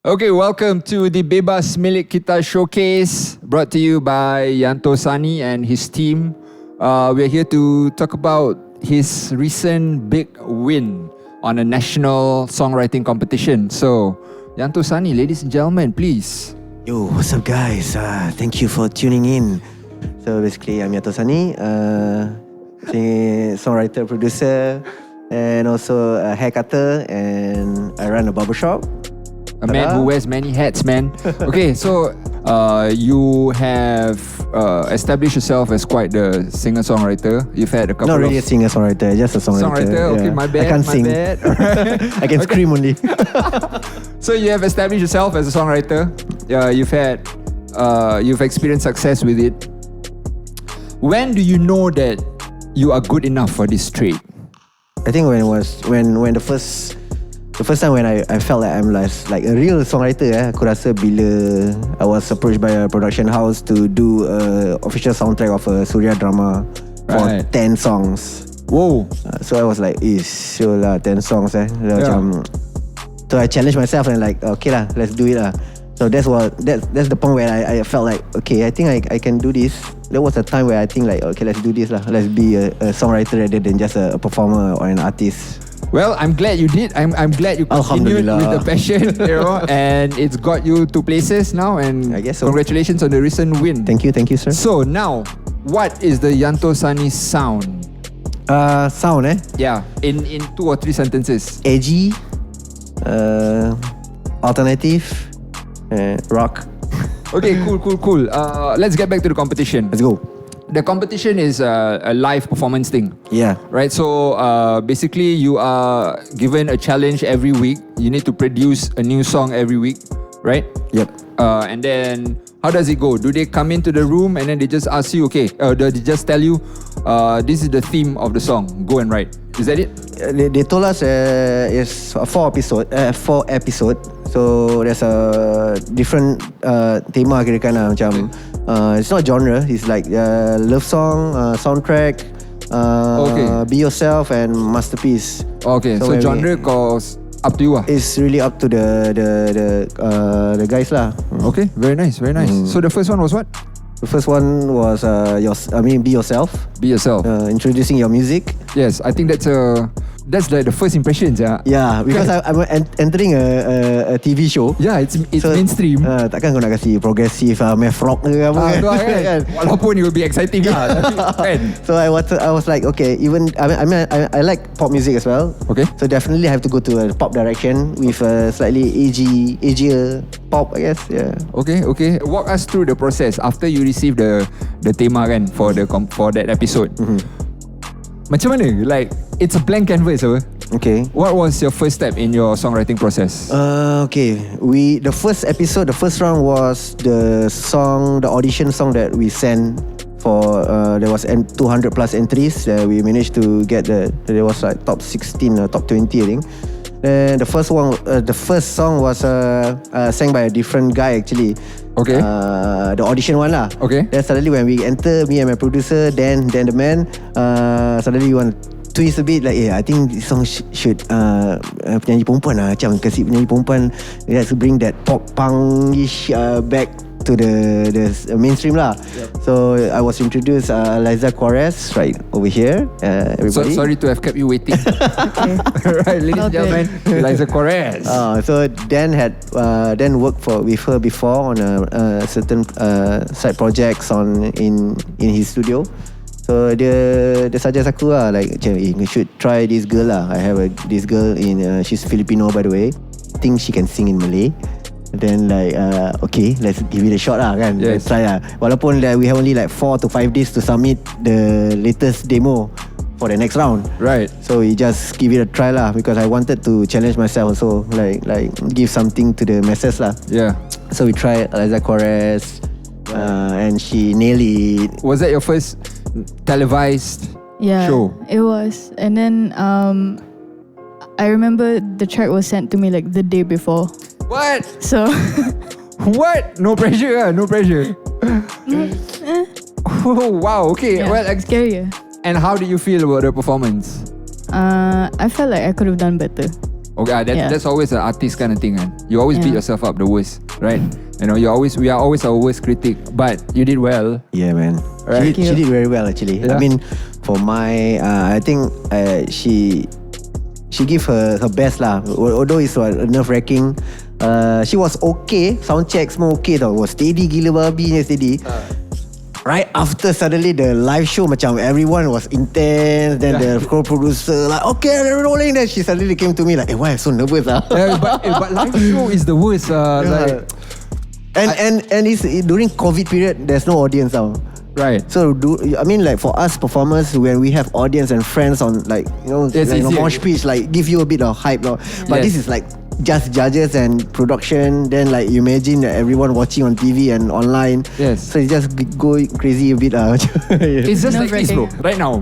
Okay, welcome to the BEBAS Milik Kita showcase, brought to you by Yanto Sani and his team. We're here to talk about his recent big win on a national songwriting competition. So, Yanto Sani, ladies and gentlemen, please. Yo, what's up guys? Thank you for tuning in. So basically, I'm Yanto Sani, songwriter, producer, and also a hair cutter, and I run a barbershop. A man who wears many hats, man. Okay, so you have established yourself as quite the singer-songwriter. You've had a couple Not really of... a singer-songwriter, just a songwriter. Songwriter, okay, my bad. I can't sing. Bad. I can scream only. So you have established yourself as a songwriter. You've experienced success with it. When do you know that you are good enough for this trade? I think when the first time when I felt like I'm like a real songwriter, aku rasa bila I was approached by a production house to do a official soundtrack of a Surya drama for 10 songs. Whoa. So I was like, sure lah, 10 songs macam. So I challenged myself and like, okay lah, let's do it lah. So that's the point where I felt like, okay, I think I can do this. There was a time where I think like, okay, let's do this lah. Let's be a songwriter rather than just a performer or an artist. Well, I'm glad you did. I'm glad you continued with the passion, and it's got you to places now. And I guess so. Congratulations on the recent win. Thank you, sir. So now, what is the Yanto Sani sound? Sound, Yeah, in 2 or 3 sentences. Edgy, alternative, rock. Okay, cool. Let's get back to the competition. Let's go. The competition is a live performance thing. Yeah. Right, so basically you are given a challenge every week. You need to produce a new song every week, right? Yep. And then how does it go? Do they come into the room and then they just ask you, okay, they just tell you, this is the theme of the song, go and write. Is that it? They told us it's 4 episode. So there's a different tema kira-kira lah, macam it's not genre, it's like love song, soundtrack, Be Yourself and Masterpiece. Okay, so genre goes up to you lah. It's really up to the guys lah. Okay, very nice. So the first one was what? The first one was Be Yourself. Be Yourself. Introducing your music. Yes, I think that's like the first impressions, yeah. Yeah, because I'm entering a TV show. Yeah, it's so, mainstream. Takkan kau nak kasi progressive math rock ke apa kan? Walaupun it will be exciting lah. So I was like, okay, even I like pop music as well. Okay. So definitely I have to go to a pop direction with a slightly edgier pop, I guess. Yeah. Okay. Walk us through the process after you receive the tema kan for that episode. Mm-hmm. Macam mana? Like, it's a blank canvas apa? Okay. What was your first step in your songwriting process? Okay. The first round was the audition song that we sent for. There was 200 plus entries. We managed to get there was like top 16 or top 20, I think. And the first song was sang by a different guy actually. Okay. The audition one lah. Okay. Then suddenly when we enter, me and my producer, then the man, suddenly we want twist a bit like, I think this song should penyanyi perempuan lah, macam kasi penyanyi perempuan, we have to bring that pop punkish back to the mainstream lah. Yep. So I was introduced Eliza, Cuarez right over here. Everybody. Sorry to have kept you waiting. Right, ladies and gentlemen, Eliza Cuarez. So Dan had worked with her before on a certain side projects in his studio. So dia suggest aku lah, like, you should try this girl lah. I have this girl she's Filipino by the way. I think she can sing in Malay. Then like okay, let's give it a shot lah kan. Yes. Let's try lah. Walaupun we have only like 4 to 5 days to submit the latest demo for the next round. Right. So we just give it a try lah, because I wanted to challenge myself also, like give something to the masses lah. Yeah. So we tried Eliza, Cuarez, and she nailed it. Was that your first televised show? It was. And then I remember the track was sent to me like the day before. What? So what? No pressure. Oh, wow. Okay. Yeah, Well, scary. And how did you feel about the performance? I felt like I could have done better. Okay, that's always an artist kind of thing, man. You always beat yourself up the worst, right? You know, we are always our worst critic, but you did well. Yeah, man. Right. She did very well actually. Yeah. I mean, for my, I think she gave her best lah. Although it's nerve wracking, she was okay. Sound checks more okay tau. Was steady gila babi ni steady. Right after suddenly the live show macam everyone was intense. Then the co-producer like okay rolling. Then she suddenly came to me like, why I'm so nervous ah. But live show is the worst. Like, and it's during COVID period. There's no audience now. right. So I mean like for us performers, when we have audience and friends on like mosh pitch, like give you a bit of hype no? But this is like just judges and production. Then like you imagine that everyone watching on TV and online. Yes. So you just go crazy a bit It's just like this, bro. Right now.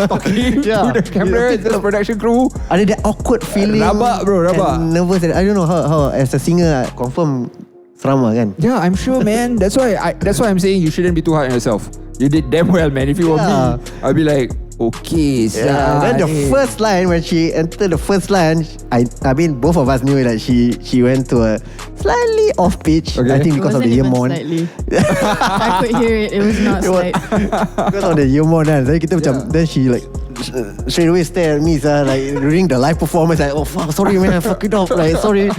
Talking to the camera, the production crew. Ada that awkward feeling. Rabak, bro, rabak. And nervous. I don't know how as a singer confirm seram kan. Yeah, I'm sure, man. That's why I'm saying you shouldn't be too hard on yourself. You did damn well, man. If you were me, I'd be like, okay. Then the first line, when she entered the first line, I mean both of us knew that she went to a slightly off pitch. Okay. I think because of the Yemon. I could hear it. It was not slight. Because of the Yemon kan. Then kita macam, then she like straight away stare at me like during the live performance like, oh fuck, sorry man, I fucked it up, like sorry.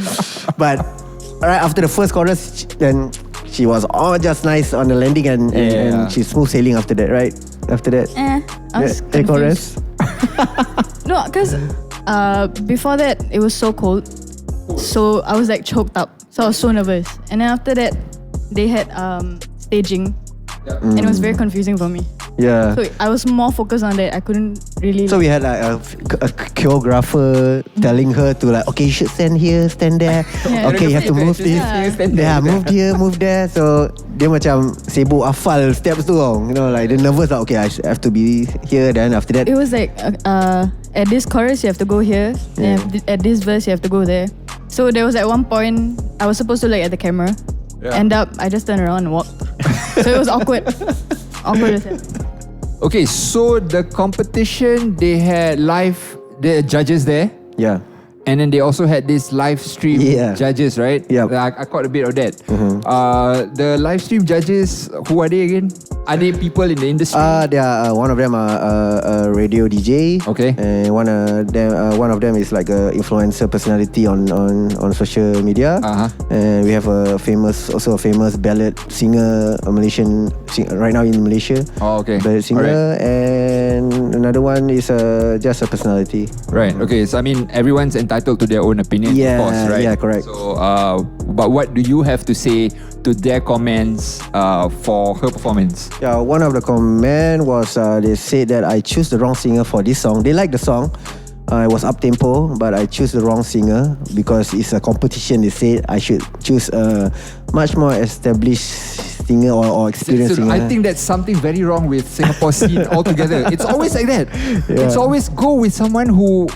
But right after the first chorus, then she was all just nice on the landing and she's smooth sailing after that, right? After that, I was chorus. No, because before that it was so cold, so I was like choked up, so I was so nervous. And then after that, they had staging, and it was very confusing for me. Yeah. So I was more focused on that. I couldn't really. So we had like a choreographer telling her to like, okay, you should stand here, stand there. Yeah. Okay, you have to move this. Yeah, move here, move there. So dia macam sibuk hafal steps tu tau. You know, like dia nervous lah. Okay, I have to be here. Then after that, it was like at this chorus you have to go here, and at this verse you have to go there. So there was at one point I was supposed to look at the camera. End up I just turned around and walked. So it was awkward. Awkward as hell. Okay, so the competition, they had the judges there. yeah. And then they also had this live stream judges, right? Yeah. I caught a bit of that. The live stream judges, who are they again? Are they people in the industry? They are one of them a radio DJ. Okay. And one of them is like a influencer personality on social media. And we have a famous ballad singer, a Malaysian right now in Malaysia. Oh, okay. Ballad singer. Alright. And another one is just a personality. Right. Okay. So I mean, everyone's entitled to their own opinion, of course, right? Yeah, correct. So, but what do you have to say to their comments for her performance? Yeah, one of the comment was they said that I choose the wrong singer for this song. They like the song. It was up tempo, but I choose the wrong singer because it's a competition. They said I should choose a much more established singer or experienced singer. I think that's something very wrong with Singapore scene altogether. It's always like that. It's always go with someone who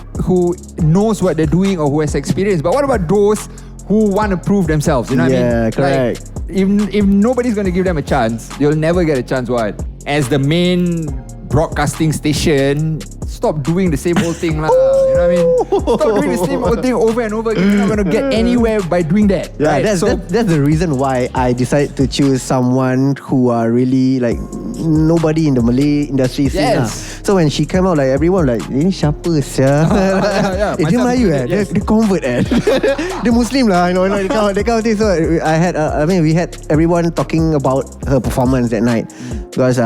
knows what they're doing or who has experience. But what about those who want to prove themselves? You know what I mean? Yeah, correct. Like, if nobody's going to give them a chance, they'll never get a chance. What? As the main broadcasting station, stop doing the same old thing lah. You know what I mean? Stop doing the same old thing over and over again. You're not going to get anywhere by doing that. Yeah, right? that's the reason why I decided to choose someone who are really like nobody in the Malay industry scene lah. So when she came out, like everyone like, ini siapa sia? Dia Melayu dia convert dia Muslim lah, you know that kind of thing. So we had everyone talking about her performance that night because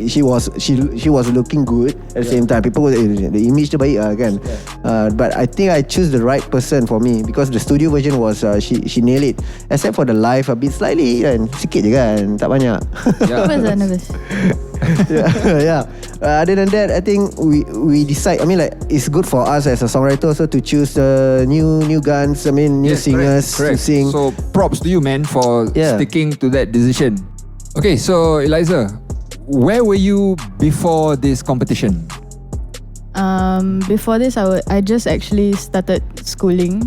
she was looking good at the same time. People were the image dia baik kan. But I think I choose the right person for me because the studio version was she nailed it, except for the live a bit slightly kan, sikit je kan, tak banyak. Nervous. Yeah. Other than that, I think we decide. I mean, like it's good for us as a songwriter also to choose new guns. I mean, new singers to sing. So props to you, man, for sticking to that decision. Okay, so Eliza, where were you before this competition? Before this, I just actually started studying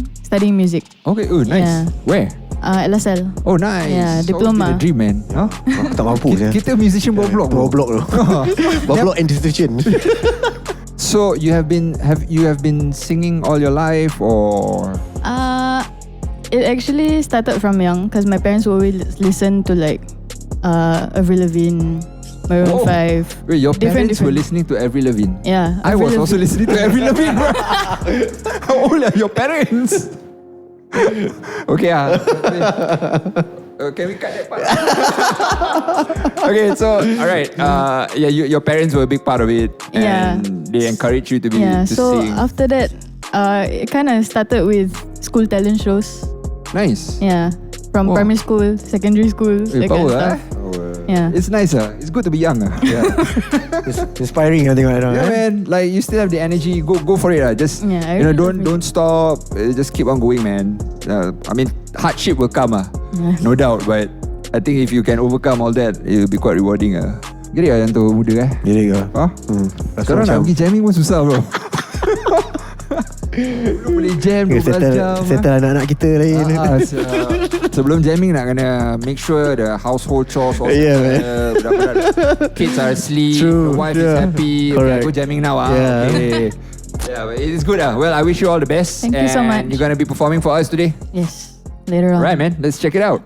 music. Okay, nice. Yeah. Where? LSL. Oh, nice. Yeah, So diploma. the dream, man. Huh? Tak mampu je. Kita musician bawah blok. Bawah blok tu. Bawah blok institution. So you have been singing all your life, or? It actually started from young because my parents would always listen to like Avril Lavigne, Maroon 5. Wait, your parents were listening to Avril Lavigne? Yeah. I was also listening to Avril Lavigne, bro. How old are your parents? Okay, can we cut that part? Okay, so alright. Your parents were a big part of it, and they encouraged you to so sing. after that, it kind of started with school talent shows. Nice. Yeah, from primary school, secondary school, that kind of stuff. Yeah, it's nice. It's good to be young. Yeah. It's inspiring, I think. Yeah, man. Like you still have the energy. Go for it. Just don't stop. Just keep on going, man. I mean, hardship will come. No doubt. But I think if you can overcome all that, it will be quite rewarding. Gede lah yang tu muda Gede ke? Sekarang nak pergi jamming pun susah, bro. Belum boleh jam 12 jam. Settle anak-anak kita lain. Sebelum jamming nak kena make sure the household chores all budak-budak kids are asleep. True. The wife is happy. Okay, go jamming now. Okay. Yeah, but it's good. Well, I wish you all the best. Thank you so much. You're gonna be performing for us today. Yes, later on. Right, man. Let's check it out.